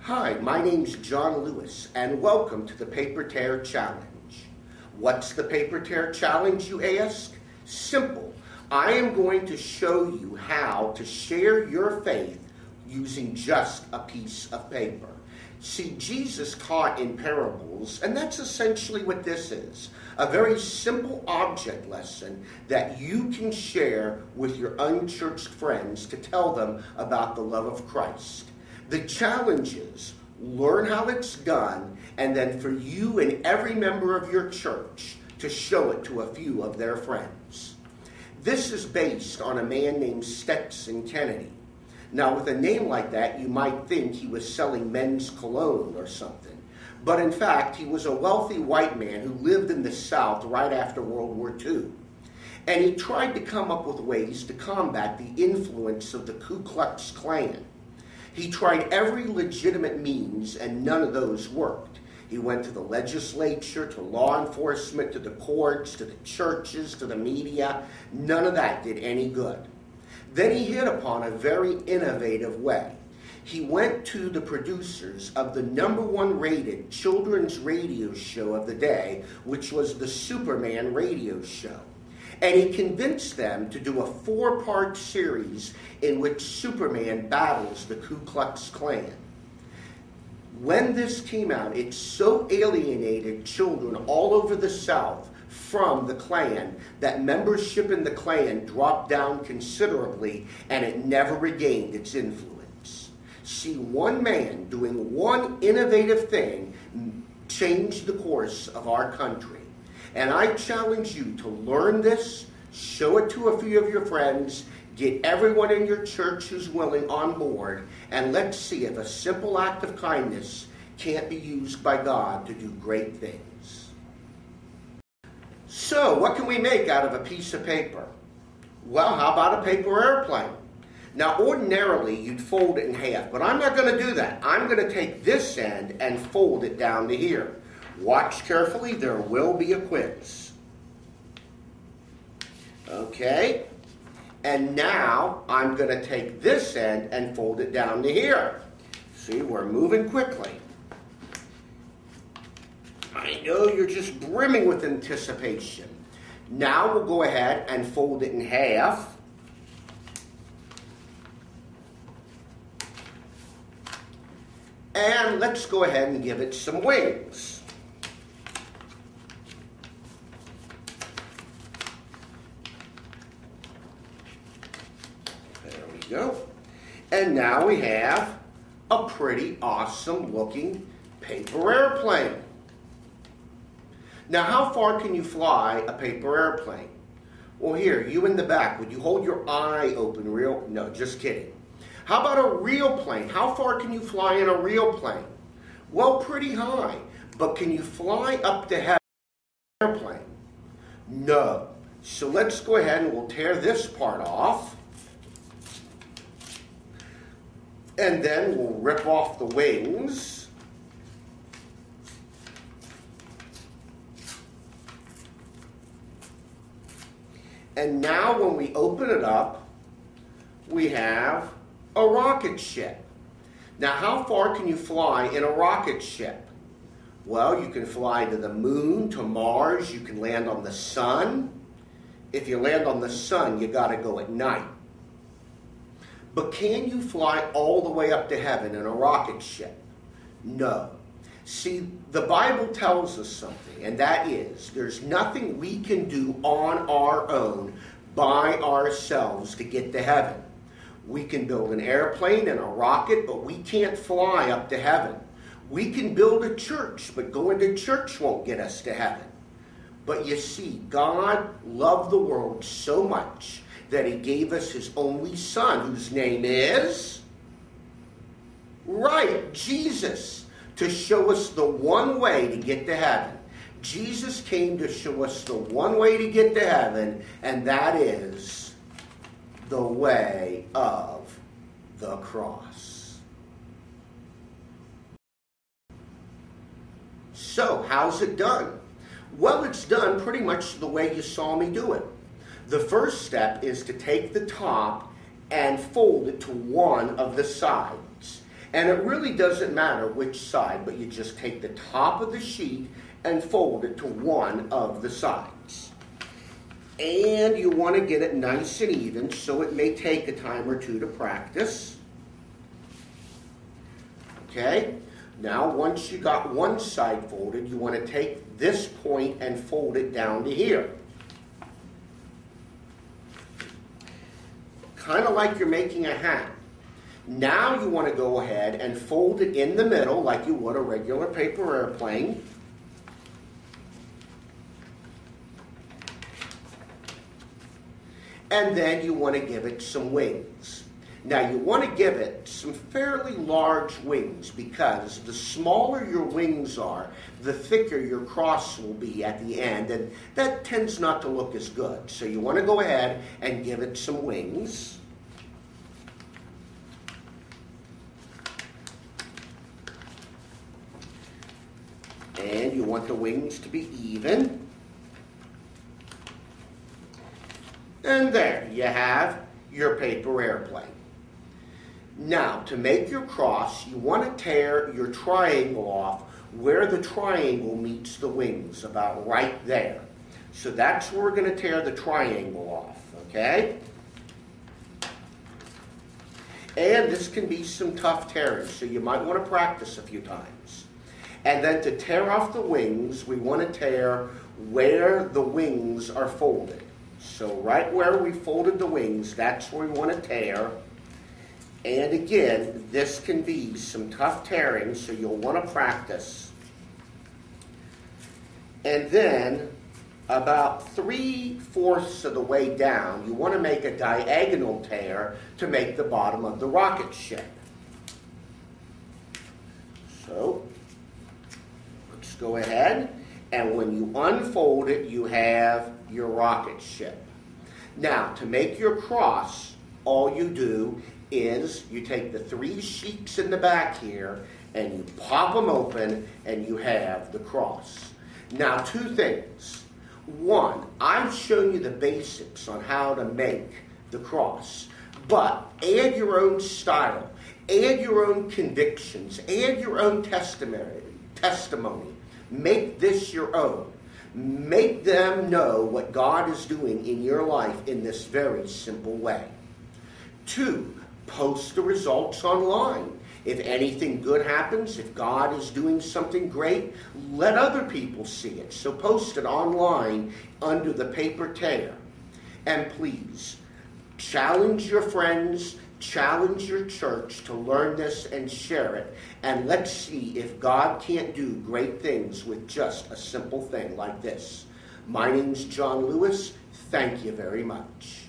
Hi, my name's John Lewis, and welcome to the Paper Tear Challenge. What's the Paper Tear Challenge, you ask? Simple. I am going to show you how to share your faith using just a piece of paper. See, Jesus taught in parables, and that's essentially what this is. A very simple object lesson that you can share with your unchurched friends to tell them about the love of Christ. The challenge is, learn how it's done, and then for you and every member of your church to show it to a few of their friends. This is based on a man named Stetson Kennedy. Now, with a name like that, you might think he was selling men's cologne or something. But in fact, he was a wealthy white man who lived in the South right after World War II. And he tried to come up with ways to combat the influence of the Ku Klux Klan. He tried every legitimate means, and none of those worked. He went to the legislature, to law enforcement, to the courts, to the churches, to the media. None of that did any good. Then he hit upon a very innovative way. He went to the producers of the #1 rated children's radio show of the day, which was the Superman radio show. And he convinced them to do a 4-part series in which Superman battles the Ku Klux Klan. When this came out, it so alienated children all over the South from the Klan that membership in the Klan dropped down considerably, and it never regained its influence. See, one man doing one innovative thing changed the course of our country. And I challenge you to learn this, show it to a few of your friends, get everyone in your church who's willing on board, and let's see if a simple act of kindness can't be used by God to do great things. So, what can we make out of a piece of paper? Well, how about a paper airplane? Now, ordinarily, you'd fold it in half, but I'm not going to do that. I'm going to take this end and fold it down to here. Watch carefully, there will be a quiz. Okay, and now I'm going to take this end and fold it down to here. See, we're moving quickly. I know you're just brimming with anticipation. Now we'll go ahead and fold it in half. And let's go ahead and give it some wings. Go. And now we have a pretty awesome looking paper airplane. Now, how far can you fly a paper airplane? Well, here, you in the back, would you hold your eye open real? No, just kidding. How about a real plane? How far can you fly in a real plane? Well, pretty high. But can you fly up to heaven in an airplane? No. So let's go ahead and we'll tear this part off. And then we'll rip off the wings. And now when we open it up, we have a rocket ship. Now, how far can you fly in a rocket ship? Well, you can fly to the moon, to Mars, you can land on the sun. If you land on the sun, you got to go at night. But can you fly all the way up to heaven in a rocket ship? No. See, the Bible tells us something, and that is, there's nothing we can do on our own by ourselves to get to heaven. We can build an airplane and a rocket, but we can't fly up to heaven. We can build a church, but going to church won't get us to heaven. But you see, God loved the world so much that he gave us his only son, whose name is, right, Jesus, to show us the one way to get to heaven. Jesus came to show us the one way to get to heaven, and that is the way of the cross. So, how's it done? Well, it's done pretty much the way you saw me do it. The first step is to take the top and fold it to one of the sides. And it really doesn't matter which side, but you just take the top of the sheet and fold it to one of the sides. And you want to get it nice and even, so it may take a time or two to practice. Okay? Now, once you got one side folded, you want to take this point and fold it down to here. Kind of like you're making a hat. Now you want to go ahead and fold it in the middle like you would a regular paper airplane. And then you want to give it some wings. Now you want to give it some fairly large wings, because the smaller your wings are, the thicker your cross will be at the end, and that tends not to look as good. So you want to go ahead and give it some wings. And you want the wings to be even. And there you have your paper airplane. Now, to make your cross, you want to tear your triangle off where the triangle meets the wings, about right there. So that's where we're going to tear the triangle off, okay? And this can be some tough tearing, so you might want to practice a few times. And then to tear off the wings, we want to tear where the wings are folded. So right where we folded the wings, that's where we want to tear. And again, this can be some tough tearing, so you'll want to practice. And then, about 3/4 of the way down, you want to make a diagonal tear to make the bottom of the rocket ship. So, let's go ahead, and when you unfold it, you have your rocket ship. Now, to make your cross, all you do is you take the 3 sheets in the back here and you pop them open and you have the cross. Now, 2 things. One, I've shown you the basics on how to make the cross, but add your own style, add your own convictions, add your own testimony. Make this your own. Make them know what God is doing in your life in this very simple way. 2, post the results online. If anything good happens, if God is doing something great, let other people see it. So post it online under the paper tear. And please, challenge your friends, challenge your church to learn this and share it. And let's see if God can't do great things with just a simple thing like this. My name's John Lewis. Thank you very much.